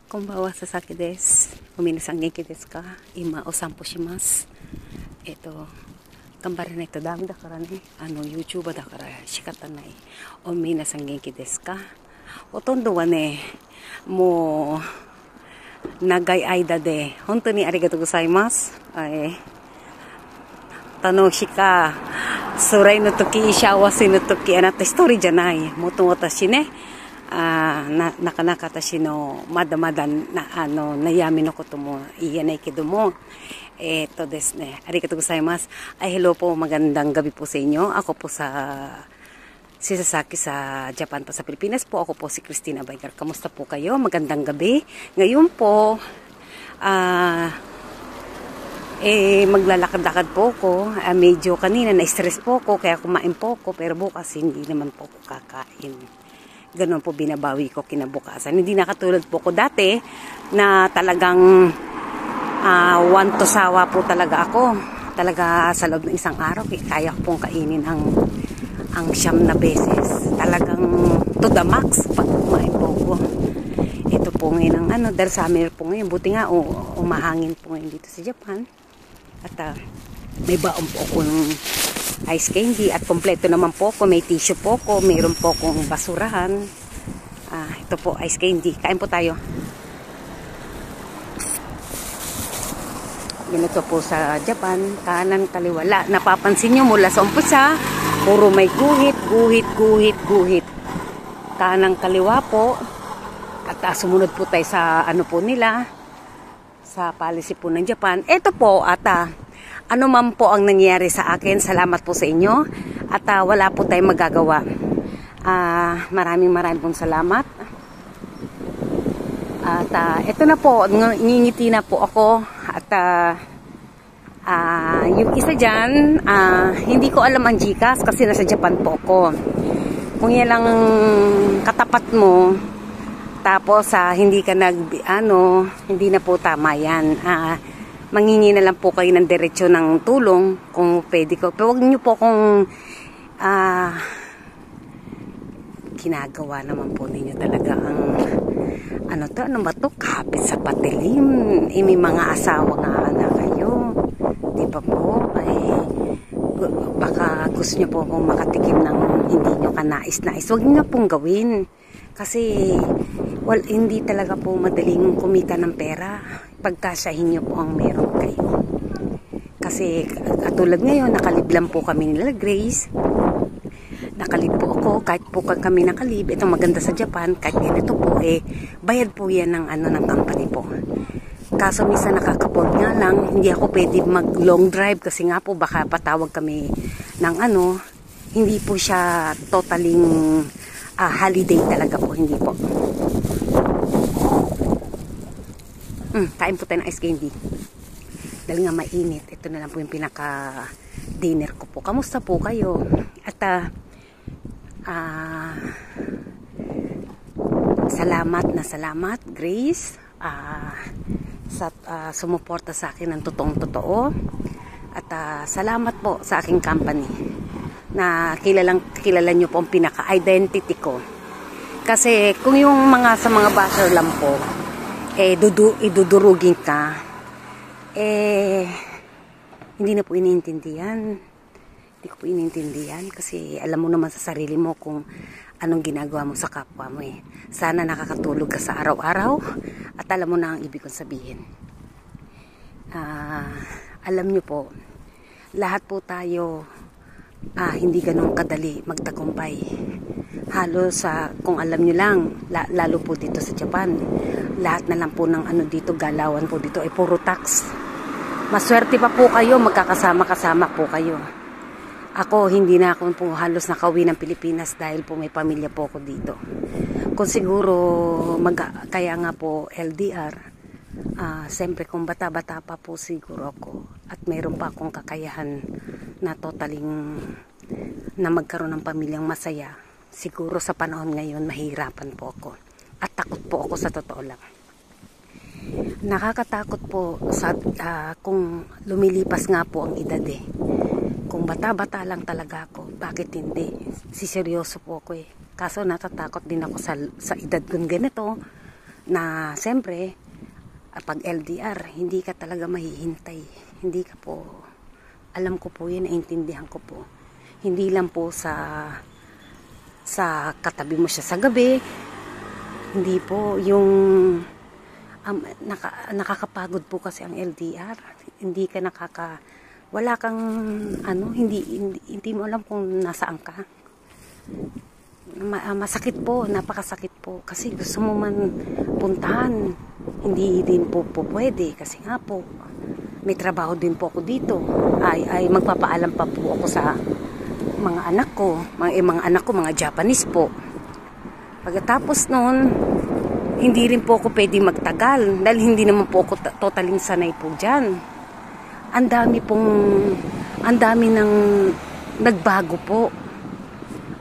こんばんは、佐々木です。皆さん元気ですか？今お散歩します。頑張らないとダメだからね。YouTuber だから仕方ない。皆さん元気ですか？ほとんどはね、もう長い間で本当にありがとうございます。楽しか、辛いの時、幸せの時、あなた一人じゃない。もっと私ね、なかなか私のまだまだ悩みのことも言えないけども、ですね、ありがとうございます。Hello po, magandang gabi po sa inyo. Ako po si Sasaki sa Japan po sa Pilipinas po. Ako po si Christina Baygar. Kamusta po kayo? Magandang gabi. Ngayon po, maglalakad-lakad po ko. Medyo kanina na-stress po ko kaya kumain po ko, pero bukas hindi naman po ko kakain. Ganon po binabawi ko kinabukasan. Hindi na katulad po ko dati na talagang one to sawa po talaga ako. Talaga sa loob ng isang araw kaya ko pong kainin ang 9 na beses. Talagang to the max pag kumain po ko. Ito po ngayon ang dahil summer po ngayon. Buti nga umahangin po ngayon dito sa Japan. At may baon po ako ng ice candy at kompleto naman po ko. May tissue po ko, mayroon po akong basurahan. Ito po ice candy. Kain po tayo. Ganito po sa Japan, kanan kaliwala. Napapansin nyo mula sa umpisa, puro may guhit, guhit. Kanan kaliwa po. At sumunod po tayo sa po nila, sa policy po ng Japan. Ito po ano man po ang nangyari sa akin, salamat po sa inyo. At wala po tayong magagawa. Maraming pong salamat. At ito na po, ngingiti na po ako. At yung isa dyan, hindi ko alam ang GCash kasi nasa Japan po ako. Kung yan lang katapat mo, tapos hindi ka hindi na po tama yan. Mangingi na lang po kayo ng diretsyo ng tulong kung pwede ko. Pero huwag nyo po kung ginagawa naman po ninyo talaga ang ano ba to? Kapit sa patilim. May mga asawa nga na kayo. Di ba po? Baka gusto nyo po kung makatikim ng hindi nyo kanais-nais. Huwag nyo pong gawin. Kasi hindi talaga po madaling kumita ng pera pagkasyahin nyo po ang meron kayo. Kasi katulad ngayon, nakalib lang po kami nila Grace. Nakalib po ako, kahit po kami nakalib. Itong maganda sa Japan, kahit ganito po bayad po yan ng company po. Kaso minsan nakakapod nga lang, hindi ako pwede mag long drive kasi nga po baka patawag kami ng hindi po siya totaling holiday talaga po, hindi po. Kain po tayo ng ice candy. Dahil nga mainit, ito na lang po yung pinaka-dinner ko po. Kamusta po kayo? At salamat Grace sa sumuporta sa akin ng totoong-totoo. At salamat po sa aking company na kilala nyo po ang pinaka-identity ko. Kasi kung yung sa mga basher lang po idudurugin ka, hindi na po iniintindihan. Hindi ko po iniintindihan kasi alam mo naman sa sarili mo kung anong ginagawa mo sa kapwa mo Sana nakakatulog ka sa araw-araw at alam mo na ang ibig kong sabihin. Alam nyo po, lahat po tayo hindi ganun kadali magtagumpay. Halos kung alam nyo lang, lalo po dito sa Japan, lahat na lang po ng dito, galawan po dito ay puro tax. Maswerte pa po kayo, magkakasama-kasama po kayo. Ako, hindi na ako po halos nakauwi ng Pilipinas dahil po may pamilya po ako dito. Kung siguro, kaya nga po LDR, siyempre kung bata-bata pa po siguro ako at mayroon pa akong kakayahan na totaling na magkaroon ng pamilyang masaya, siguro sa panahon ngayon mahirapan po ako at takot po ako sa totoo lang. Nakakatakot po kung lumilipas nga po ang edad Kung bata-bata lang talaga ako, bakit hindi? Seryoso po ako Kaso natatakot din ako sa edad kong ganito na siyempre, pag LDR, hindi ka talaga mahihintay. Hindi ka po, alam ko po yun, naintindihan ko po. Hindi lang po sa katabi mo siya sa gabi, hindi po yung nakakapagod po kasi ang LDR. Hindi ka wala kang hindi mo alam kung nasaan ka. Masakit po, napakasakit po kasi gusto mo man puntahan, hindi din po pwede kasi nga po may trabaho din po ako dito. Ay magpapaalam pa po ako sa mga anak ko, mga Japanese po. Pagkatapos noon, hindi rin po ako pwede magtagal dahil hindi naman po ako totaling sanay po diyan. Ang dami nang nagbago po.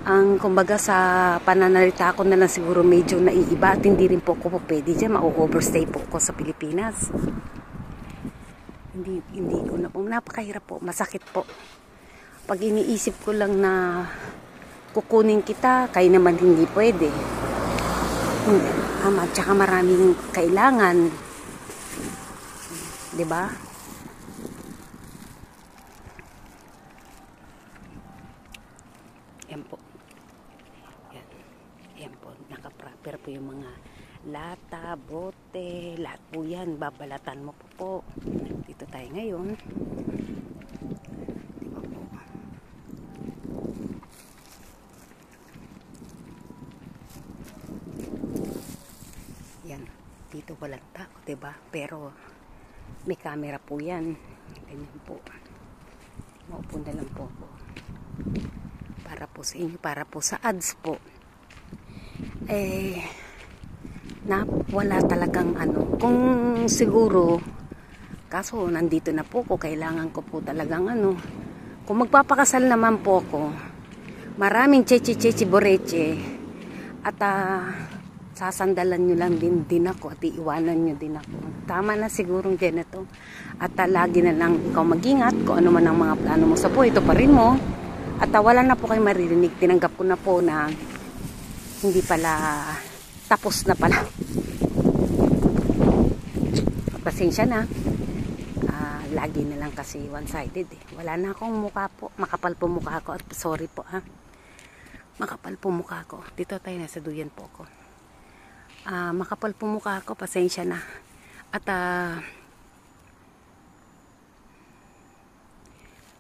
Ang kumbaga sa pananalita ko na lang siguro medyo naiiba at hindi rin po ako pwede dyan, ma-overstay po ako sa Pilipinas. Hindi ko na po, napakahirap po, masakit po. Pag iniisip ko lang na kukunin kita, kayo naman hindi pwede. At saka maraming kailangan. 'Di ba? Yan po. Yan po. Naka-proper po yung mga lata, bote, lahat po yan. Babalatan mo po. Dito tayo ngayon. Diba po? Yan. Dito walang tao, diba? Pero may camera po yan. Ganyan po. Maupo na lang po ako. Para po sa inyo, para po sa ads po. Wala talagang kung siguro, kaso nandito na po ko, kailangan ko po talagang kung magpapakasal naman po ako, maraming cheche boreche, at sasandalan nyo lang din ako at iiwanan nyo din ako. Tama na sigurong ganito. At lagi na lang ikaw mag-ingat kung ano man ang mga plano mo sa buhay, ito pa rin mo. At wala na po kayo maririnig. Tinanggap ko na po na hindi pala tapos na pala. Pasensya na. Lagi na lang kasi one-sided eh. Wala na akong mukha po. Makapal po mukha ko. At sorry po makapal po mukha ko. Dito tayo, nasa duyan po ako. Makapal po mukha ko. Pasensya na. At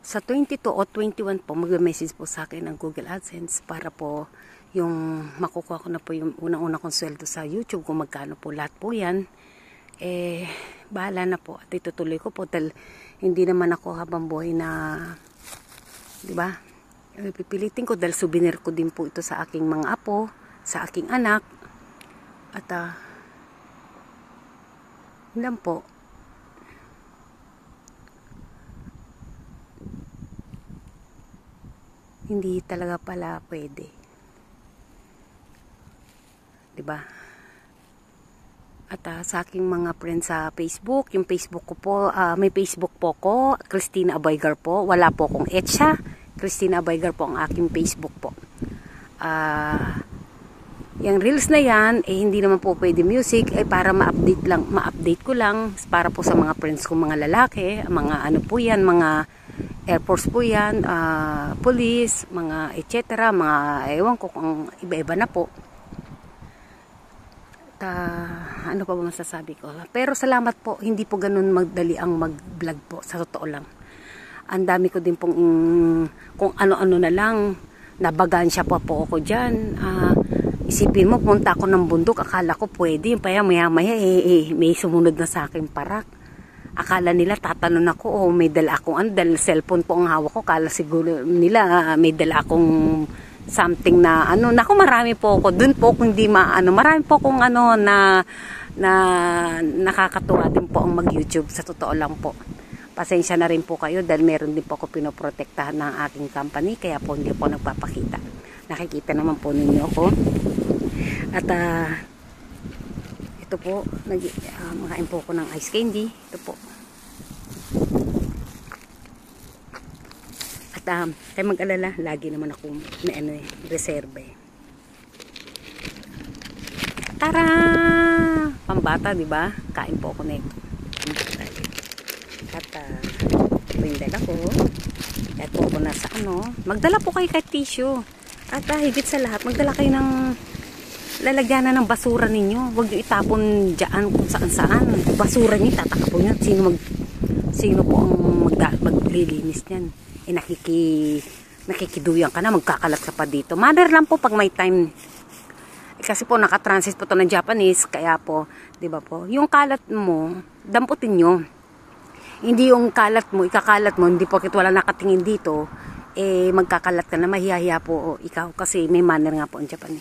sa 22 o 21 po, mag-message po sa akin ng Google AdSense para po yung makukuha ko na po yung unang-unang kong sweldo sa YouTube, kung magkano po lahat po yan. Bahala na po at itutuloy ko po dahil hindi naman ako habang buhay na, di ba? Pipilitin ko dahil souvenir ko din po ito sa aking mga apo, sa aking anak. At lang po. Hindi talaga pala pwede. 'Di ba? At sa aking mga friends sa Facebook, yung Facebook ko po, may Facebook po ko, Christina Abaygar po. Wala po akong etsa. Christina Abaygar po ang aking Facebook po. Yung reels na yan, hindi naman po pwede music, para ma-update ko lang, para po sa mga friends ko, mga lalaki, mga po yan, mga Air Force po yan, police, mga etc. Mga ewan ko kung iba-iba na po. Ano pa ba masasabi ko? Pero salamat po, hindi po ganun magdali ang mag-vlog po, sa totoo lang. Ang dami ko din pong kung ano-ano na lang, nabagansya pa po ako dyan. Isipin mo, punta ako ng bundok, akala ko pwede, maya-maya may sumunod na sa akin parak. Akala nila tatanong ako, may dala akong dahil cellphone po ang hawak ko, akala siguro nila may dala akong something na naku, marami po ako dun po, kung hindi marami po akong na nakakatuwa din po ang mag-YouTube, sa totoo lang po. Pasensya na rin po kayo dahil meron din po ako pinoprotektahan ng aking company, kaya po hindi po nagpapakita. Nakikita naman po ninyo ako. At ito po, makain po ako ng ice candy. Ito po. At kayo mag-alala, lagi naman ako may reserve. Tara! mga bata, di ba? Kain po ako nito. At ito yung dala ko. At po ako nasa magdala po kayo kahit tissue. At higit sa lahat, magdala kayo ng lalagyanan ng basura ninyo. Huwag nyo itapon dyan kung saan-saan. Basura nyo, tatakapon nyo. Sino po ang maglilinis niyan? Nakikiduyan ka na, magkakalat ka pa dito. Mother lang po pag may time. Kasi po nakatransit po to ng Japanese, kaya po, 'di ba po? Yung kalat mo, damputin nyo. Hindi yung kalat mo, ikakalat mo, hindi porket wala nakatingin dito, magkakalat ka na, mahihiya po ikaw kasi may manner nga po ang Japan.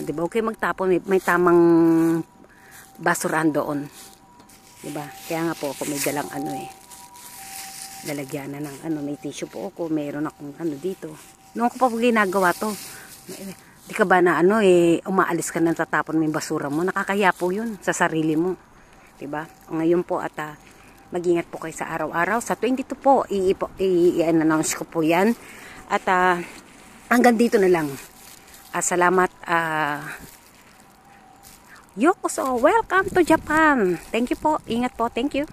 'Di ba? Okay magtapon, may tamang basurahan doon. 'Di ba? Kaya nga po ako may dalang lalagyan na ng may tissue po ako, mayroon akong dito. Noon ko pa po ginagawa to. Di ka ba na umaalis ka na tatapon mo yung basura mo? Nakakahiya po yun sa sarili mo. Diba? Ngayon po at mag-ingat po kayo sa araw-araw. Sa 22 po, i-announce ko po yan. At hanggang dito na lang. Salamat. Yokoso, welcome to Japan. Thank you po. Ingat po. Thank you.